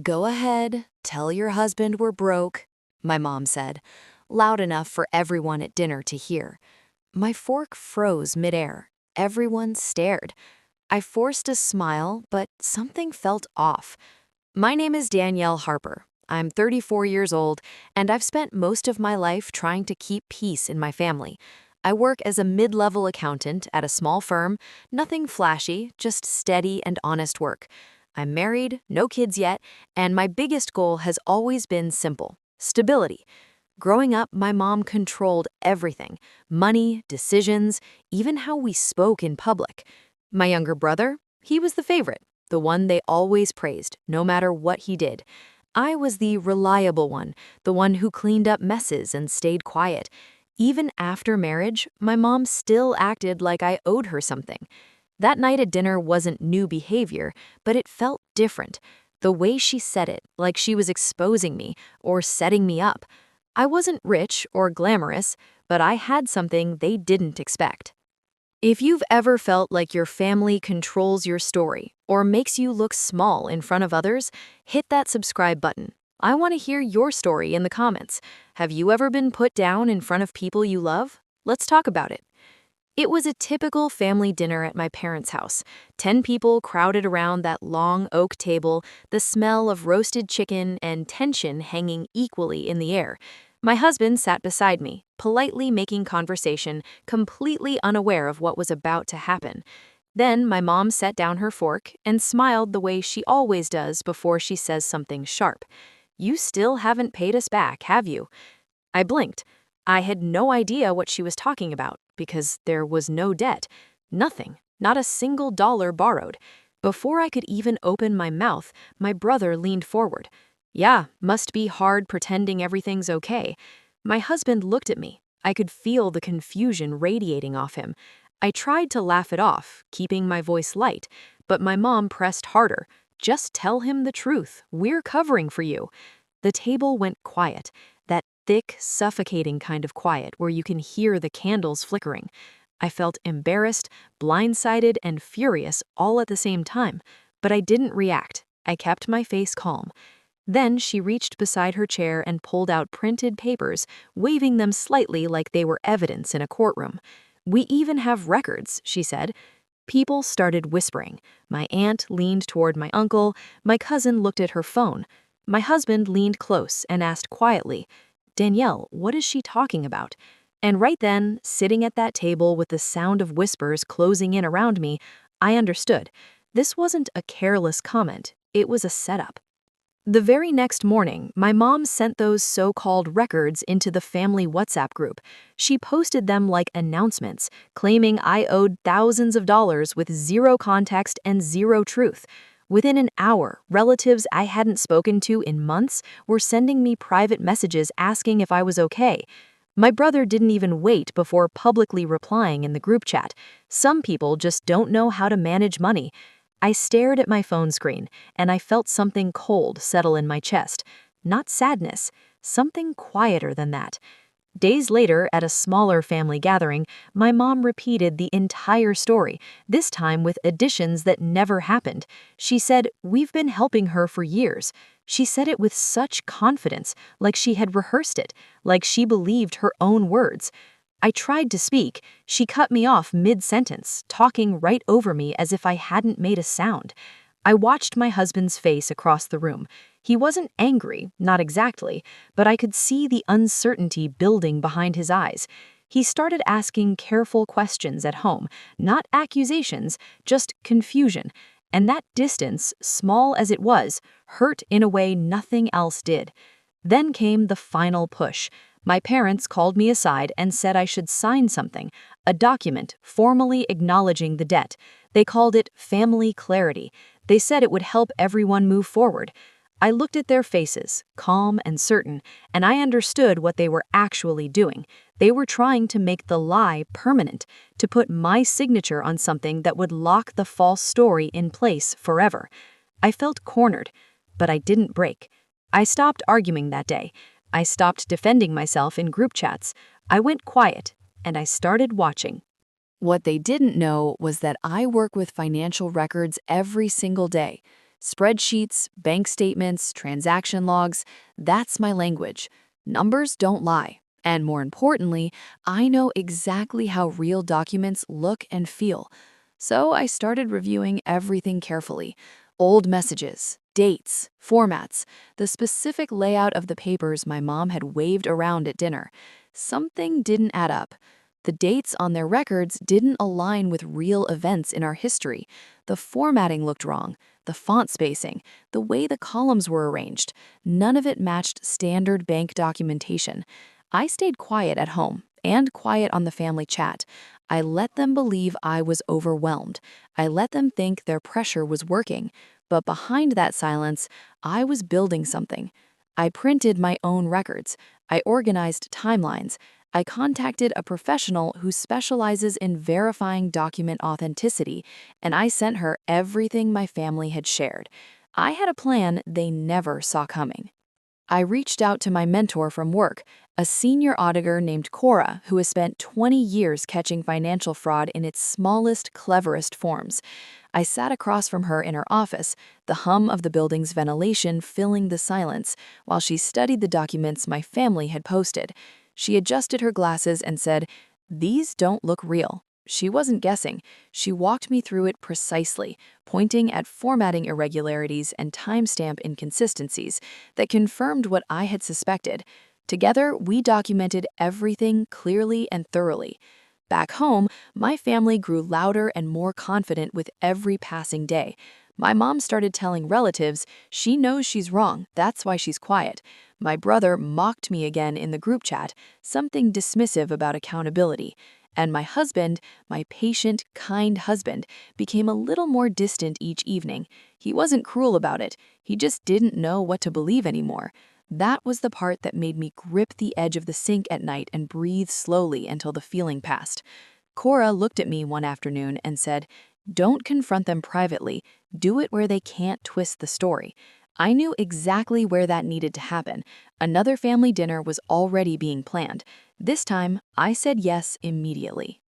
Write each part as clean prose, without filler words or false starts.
Go ahead, tell your husband we're broke, my mom said, loud enough for everyone at dinner to hear. My fork froze midair. Everyone stared. I forced a smile, but something felt off. My name is Danielle Harper. I'm 34 years old, and I've spent most of my life trying to keep peace in my family. I work as a mid-level accountant at a small firm, nothing flashy, just steady and honest work. I'm married, no kids yet, and my biggest goal has always been simple: stability. Growing up, my mom controlled everything: money, decisions, even how we spoke in public. My younger brother, he was the favorite, the one they always praised, no matter what he did. I was the reliable one, the one who cleaned up messes and stayed quiet. Even after marriage, my mom still acted like I owed her something. That night at dinner wasn't new behavior, but it felt different. The way she said it, like she was exposing me or setting me up. I wasn't rich or glamorous, but I had something they didn't expect. If you've ever felt like your family controls your story or makes you look small in front of others, hit that subscribe button. I want to hear your story in the comments. Have you ever been put down in front of people you love? Let's talk about it. It was a typical family dinner at my parents' house. 10 people crowded around that long oak table, the smell of roasted chicken and tension hanging equally in the air. My husband sat beside me, politely making conversation, completely unaware of what was about to happen. Then my mom set down her fork and smiled the way she always does before she says something sharp. "You still haven't paid us back, have you?" I blinked. I had no idea what she was talking about because there was no debt. Nothing, not a single dollar borrowed. Before I could even open my mouth, my brother leaned forward. "Yeah, must be hard pretending everything's okay." My husband looked at me. I could feel the confusion radiating off him. I tried to laugh it off, keeping my voice light, but my mom pressed harder. "Just tell him the truth. We're covering for you." The table went quiet, that thick, suffocating kind of quiet where you can hear the candles flickering. I felt embarrassed, blindsided, and furious all at the same time, but I didn't react. I kept my face calm. Then she reached beside her chair and pulled out printed papers, waving them slightly like they were evidence in a courtroom. "We even have records," she said. People started whispering. My aunt leaned toward my uncle. My cousin looked at her phone. My husband leaned close and asked quietly, "Danielle, what is she talking about?" And right then, sitting at that table with the sound of whispers closing in around me, I understood. This wasn't a careless comment. It was a setup. The very next morning, my mom sent those so-called records into the family WhatsApp group. She posted them like announcements, claiming I owed thousands of dollars with zero context and zero truth. Within an hour, relatives I hadn't spoken to in months were sending me private messages asking if I was okay. My brother didn't even wait before publicly replying in the group chat. Some people just don't know how to manage money. I stared at my phone screen, and I felt something cold settle in my chest. Not sadness, something quieter than that. Days later, at a smaller family gathering, my mom repeated the entire story, this time with additions that never happened. She said, "We've been helping her for years." She said it with such confidence, like she had rehearsed it, like she believed her own words. I tried to speak. She cut me off mid-sentence, talking right over me as if I hadn't made a sound. I watched my husband's face across the room. He wasn't angry, not exactly, but I could see the uncertainty building behind his eyes. He started asking careful questions at home, not accusations, just confusion. And that distance, small as it was, hurt in a way nothing else did. Then came the final push. My parents called me aside and said I should sign something, a document formally acknowledging the debt. They called it family clarity. They said it would help everyone move forward. I looked at their faces, calm and certain, and I understood what they were actually doing. They were trying to make the lie permanent, to put my signature on something that would lock the false story in place forever. I felt cornered, but I didn't break. I stopped arguing that day. I stopped defending myself in group chats. I went quiet, and I started watching. What they didn't know was that I work with financial records every single day. Spreadsheets, bank statements, transaction logs, that's my language. Numbers don't lie. And more importantly, I know exactly how real documents look and feel. So I started reviewing everything carefully. Old messages, dates, formats, the specific layout of the papers my mom had waved around at dinner. Something didn't add up. The dates on their records didn't align with real events in our history. The formatting looked wrong, the font spacing, the way the columns were arranged. None of it matched standard bank documentation. I stayed quiet at home and quiet on the family chat. I let them believe I was overwhelmed. I let them think their pressure was working. But behind that silence, I was building something. I printed my own records. I organized timelines. I contacted a professional who specializes in verifying document authenticity, and I sent her everything my family had shared. I had a plan they never saw coming. I reached out to my mentor from work, a senior auditor named Cora, who has spent 20 years catching financial fraud in its smallest, cleverest forms. I sat across from her in her office, the hum of the building's ventilation filling the silence, while she studied the documents my family had posted. She adjusted her glasses and said, "These don't look real." She wasn't guessing. She walked me through it precisely, pointing at formatting irregularities and timestamp inconsistencies that confirmed what I had suspected. Together, we documented everything clearly and thoroughly. Back home, my family grew louder and more confident with every passing day. My mom started telling relatives, "She knows she's wrong, that's why she's quiet." My brother mocked me again in the group chat, something dismissive about accountability. And my husband, my patient, kind husband, became a little more distant each evening. He wasn't cruel about it, he just didn't know what to believe anymore. That was the part that made me grip the edge of the sink at night and breathe slowly until the feeling passed. Cora looked at me one afternoon and said, "Don't confront them privately, do it where they can't twist the story." I knew exactly where that needed to happen. Another family dinner was already being planned. This time, I said yes immediately.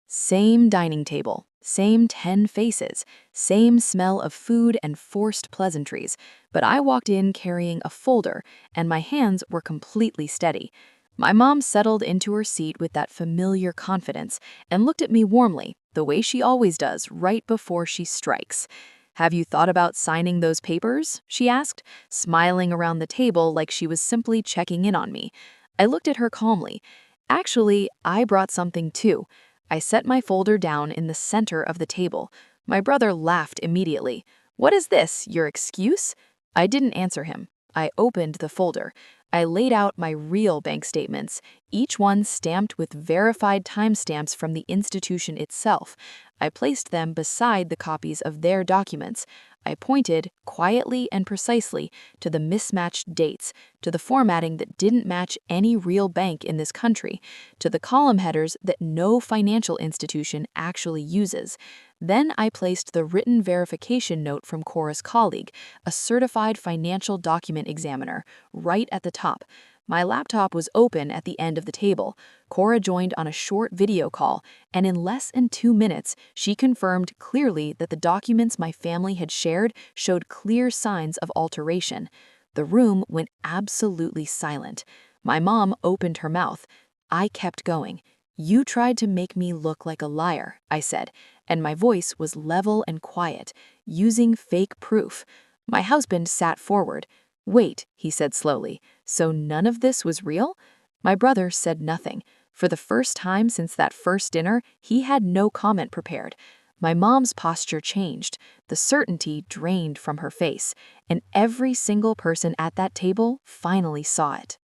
Same dining table, same 10 faces, same smell of food and forced pleasantries, but I walked in carrying a folder, and my hands were completely steady. My mom settled into her seat with that familiar confidence and looked at me warmly, the way she always does right before she strikes. "Have you thought about signing those papers?" she asked, smiling around the table like she was simply checking in on me. I looked at her calmly. Actually, I brought something too. I set my folder down in the center of the table. My brother laughed immediately. "What is this, your excuse?" I didn't answer him. I opened the folder. I laid out my real bank statements, each one stamped with verified timestamps from the institution itself. I placed them beside the copies of their documents. I pointed, quietly and precisely, to the mismatched dates, to the formatting that didn't match any real bank in this country, to the column headers that no financial institution actually uses. Then I placed the written verification note from Cora's colleague, a certified financial document examiner, right at the top. My laptop was open at the end of the table. Cora joined on a short video call, and in less than 2 minutes, she confirmed clearly that the documents my family had shared showed clear signs of alteration. The room went absolutely silent. My mom opened her mouth. I kept going. "You tried to make me look like a liar," I said, and my voice was level and quiet, using fake proof. My husband sat forward. "Wait," he said slowly, "so none of this was real?" My brother said nothing. For the first time since that first dinner, he had no comment prepared. My mom's posture changed. The certainty drained from her face, and every single person at that table finally saw it.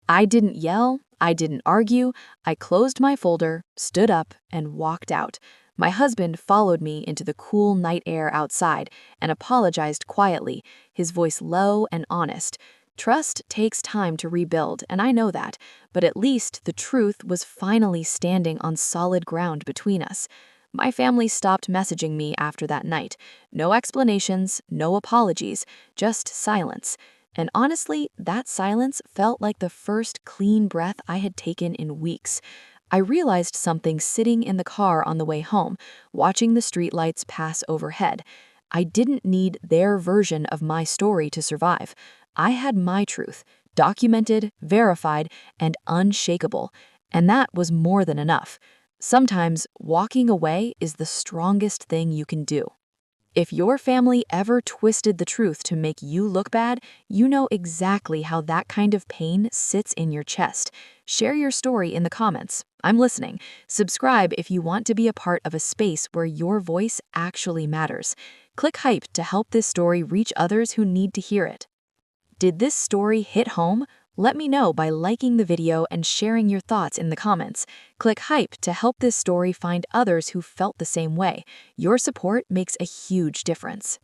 I didn't yell, I didn't argue, I closed my folder, stood up, and walked out. My husband followed me into the cool night air outside and apologized quietly, his voice low and honest. Trust takes time to rebuild, and I know that, but at least the truth was finally standing on solid ground between us. My family stopped messaging me after that night. No explanations, no apologies, just silence. And honestly, that silence felt like the first clean breath I had taken in weeks. I realized something sitting in the car on the way home, watching the streetlights pass overhead. I didn't need their version of my story to survive. I had my truth, documented, verified, and unshakable. And that was more than enough. Sometimes walking away is the strongest thing you can do. If your family ever twisted the truth to make you look bad, you know exactly how that kind of pain sits in your chest. Share your story in the comments. I'm listening. Subscribe if you want to be a part of a space where your voice actually matters. Click hype to help this story reach others who need to hear it. Did this story hit home? Let me know by liking the video and sharing your thoughts in the comments. Click hype to help this story find others who felt the same way. Your support makes a huge difference.